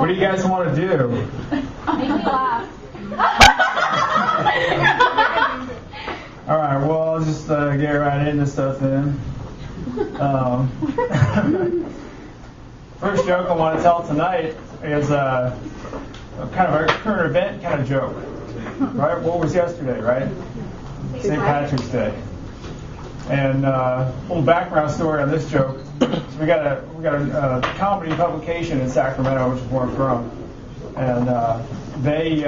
What do you guys want to do? Make me laugh. All right, well, I'll just get right into stuff then. First joke I want to tell tonight is kind of a current event kind of joke. Right? What was yesterday, right? St. Patrick's Day. And a little background story on this joke. So we got a comedy publication in Sacramento, which is where I'm from, and they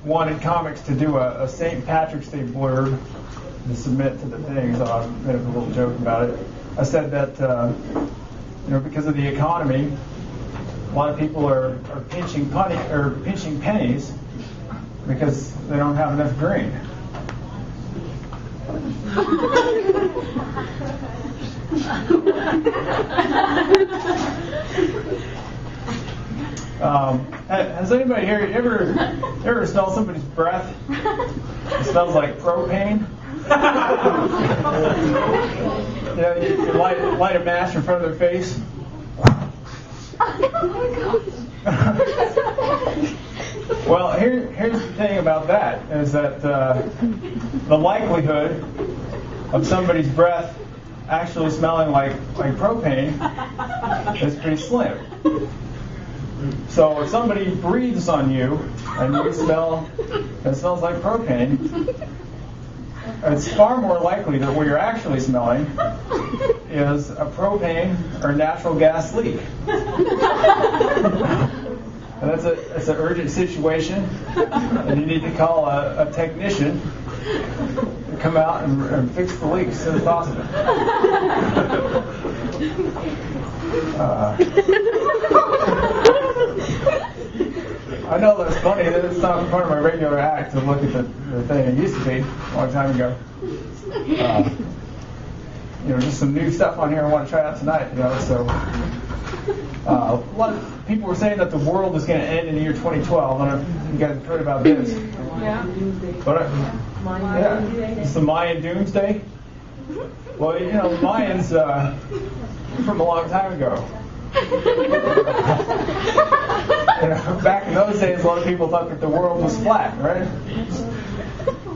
wanted comics to do a St. Patrick's Day blurb to submit to the thing. So I made a little joke about it. I said that because of the economy, a lot of people are pinching pennies because they don't have enough green. Has anybody here ever smelled somebody's breath? It smells like propane. You light a match in front of their face. Well, here's the thing about that, is that the likelihood of somebody's breath actually smelling like propane is pretty slim. So if somebody breathes on you and you smell it smells like propane, it's far more likely that what you're actually smelling is a propane or natural gas leak. And it's an urgent situation, and you need to call a technician to come out and fix the leak as soon as possible. I know that's funny. It's not part of my regular act to look at the thing. It used to be a long time ago. Just some new stuff on here I want to try out tonight. So a lot of people were saying that the world is going to end in the year 2012. I don't know if you guys have heard about this. Yeah. But it's the Mayan doomsday. Well, Mayans from a long time ago. Back in those days, a lot of people thought that the world was flat, right?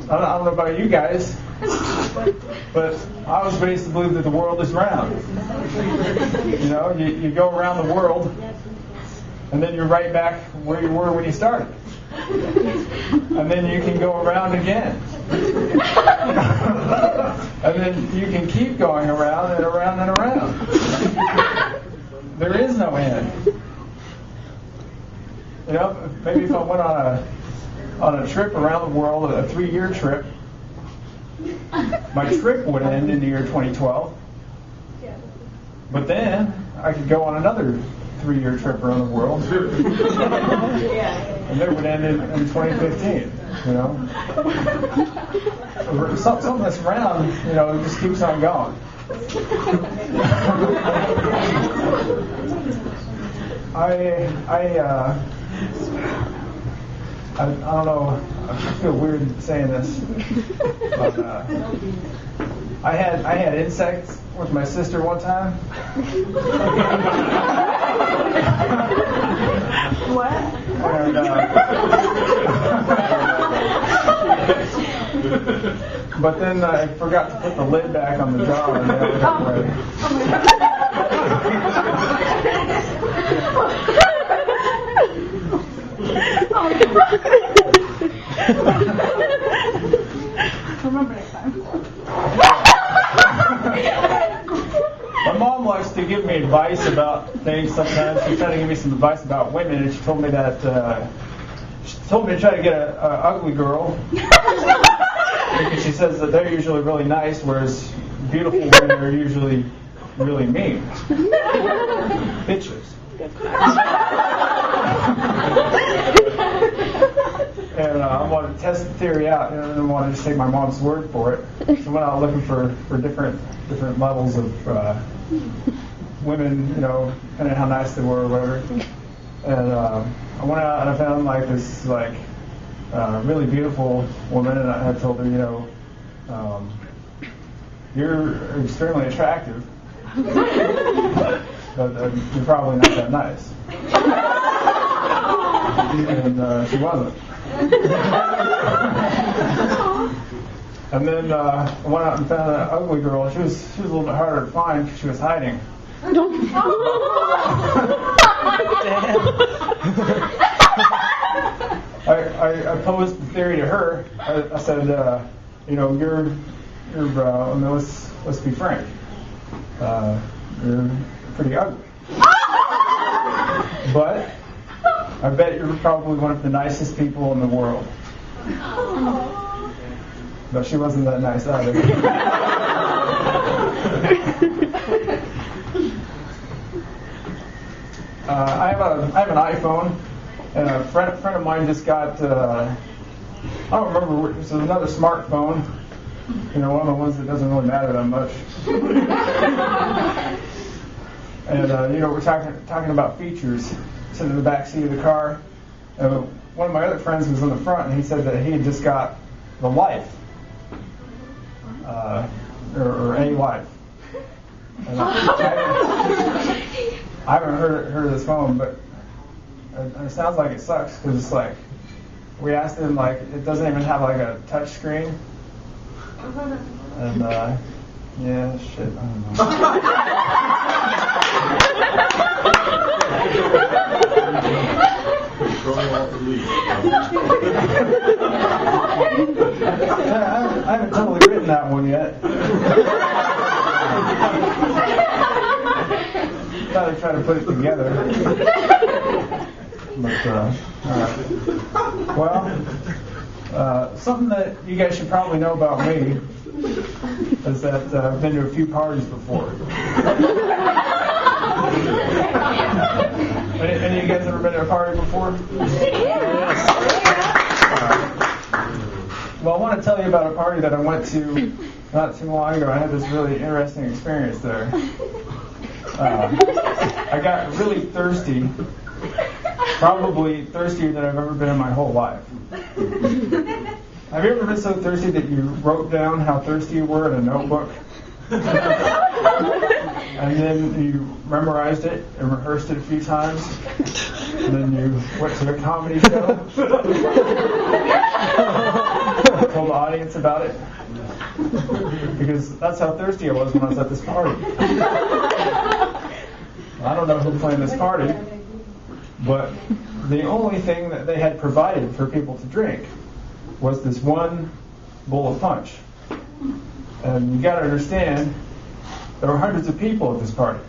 I don't know about you guys, but I was raised to believe that the world is round. You go around the world, and then you're right back where you were when you started. And then you can go around again. And then you can keep going around and around and around. There is no end. Maybe if I went on a trip around the world, a 3-year trip, my trip would end in the year 2012. But then I could go on another 3-year trip around the world, and it would end in 2015. Something that's round, it just keeps on going. I don't know. I feel weird saying this, but I had insects with my sister one time. What? And, but then I forgot to put the lid back on the jar, and then I got ready. Remember next time. My mom likes to give me advice about things sometimes. She's trying to give me some advice about women, and she told me to try to get an ugly girl. Because she says that they're usually really nice, whereas beautiful women are usually really mean. Bitches. I wanted to test the theory out, and I didn't want to just take my mom's word for it. So I went out looking for different levels of women, depending on how nice they were or whatever. And I went out and I found like this really beautiful woman, and I told her, you're extremely attractive, but you're probably not that nice. And she wasn't. And then I went out and found an ugly girl. She was a little bit harder to find because she was hiding. I posed the theory to her. I said, let's be frank. You're pretty ugly. But I bet you're probably one of the nicest people in the world. But she wasn't that nice either. I have an iPhone, and a friend of mine just got, I don't remember, it was another smartphone, one of the ones that doesn't really matter that much. And, we're talking about features, sitting in the back seat of the car. And one of my other friends was in the front, and he said that he had just got the Life, or a Life. And I haven't heard of this phone, but it sounds like it sucks because it's like we asked him it doesn't even have a touch screen, and yeah, shit, I don't know. I haven't totally written that one yet. Thought I'd try to put it together. But, well, something that you guys should probably know about me is that I've been to a few parties before. Any of you guys ever been to a party before? Yes. Well, I want to tell you about a party that I went to not too long ago. I had this really interesting experience there. I got really thirsty, probably thirstier than I've ever been in my whole life. Have you ever been so thirsty that you wrote down how thirsty you were in a notebook? And then you memorized it and rehearsed it a few times. And then you went to a comedy show. Told the audience about it. Because that's how thirsty I was when I was at this party. I don't know who planned this party, but the only thing that they had provided for people to drink was this one bowl of punch. And you got to understand, there were hundreds of people at this party,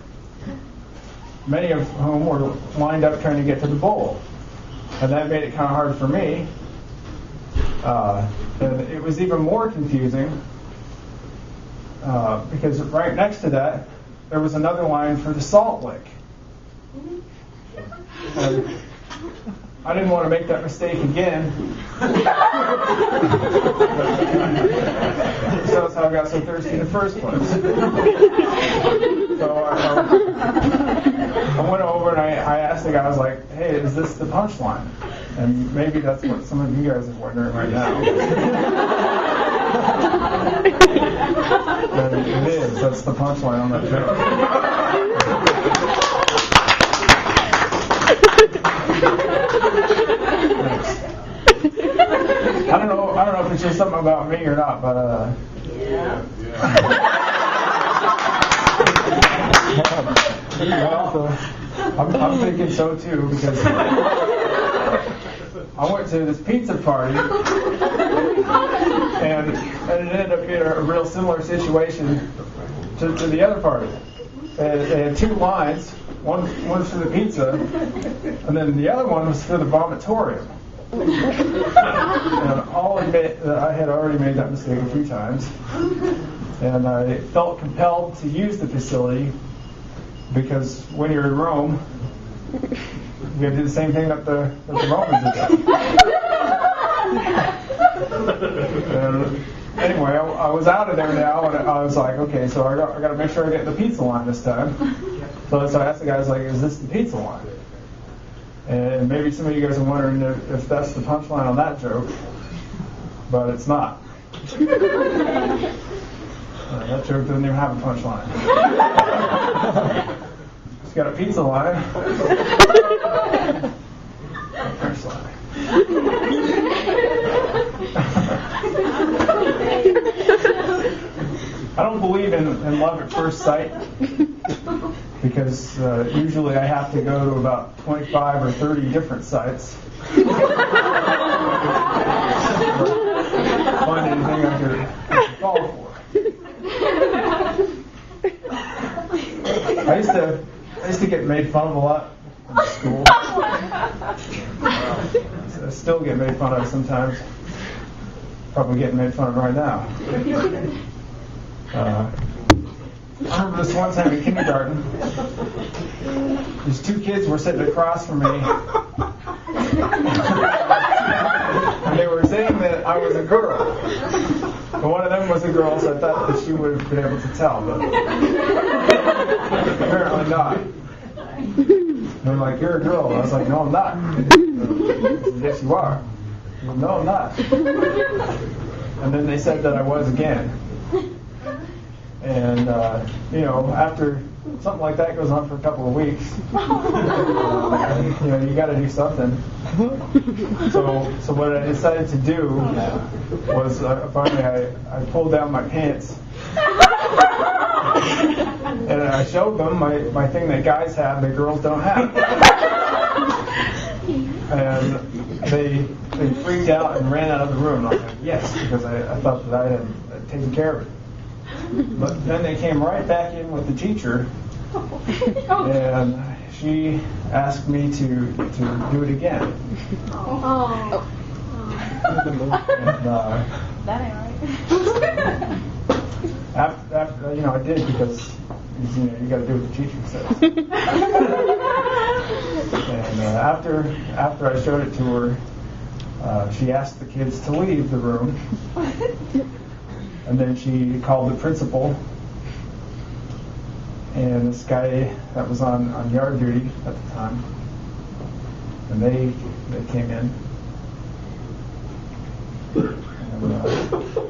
many of whom were lined up trying to get to the bowl. And that made it kind of hard for me. And it was even more confusing because right next to that, there was another line for the salt lick. And I didn't want to make that mistake again. So that's how I got so thirsty in the first place. So I went over and I asked the guy, I was like, hey, is this the punchline? And maybe that's what some of you guys are wondering right now. And it is. That's the punchline on that joke. I don't know if it's just something about me or not, but yeah. Well, I'm thinking so too, because I went to this pizza party and it ended up being a real similar situation to the other party. They had two lines. One was for the pizza, and then the other one was for the vomitorium. And I'll admit that I had already made that mistake a few times, and I felt compelled to use the facility because when you're in Rome, you have to do the same thing that the Romans did. And anyway, I was out of there now, and I was like, okay, so I got to make sure I get the pizza line this time. So I asked the guys, like, is this the pizza line? And maybe some of you guys are wondering if that's the punchline on that joke, but it's not. That joke doesn't even have a punchline. It's got a pizza line. A punchline. I don't believe in love at first sight, because usually I have to go to about 25 or 30 different sites to find anything I could fall for. I used to get made fun of a lot in school. I still get made fun of sometimes. Probably getting made fun of right now. I remember this one time in kindergarten, these two kids were sitting across from me, and they were saying that I was a girl. But one of them was a girl, so I thought that she would have been able to tell, but apparently not. They're like, you're a girl. I was like, no, I'm not. Yes, you are. No, I'm not. And then they said that I was again. And, after something like that goes on for a couple of weeks, you got to do something. So what I decided to do was finally I pulled down my pants and I showed them my thing that guys have that girls don't have. And they freaked out and ran out of the room. I was like, yes, because I thought that I had taken care of it. But then they came right back in with the teacher, and she asked me to do it again. Oh. And, That ain't right. after I did, because you got to do what the teacher says. And after I showed it to her, she asked the kids to leave the room. And then she called the principal and this guy that was on yard duty at the time. And they came in. And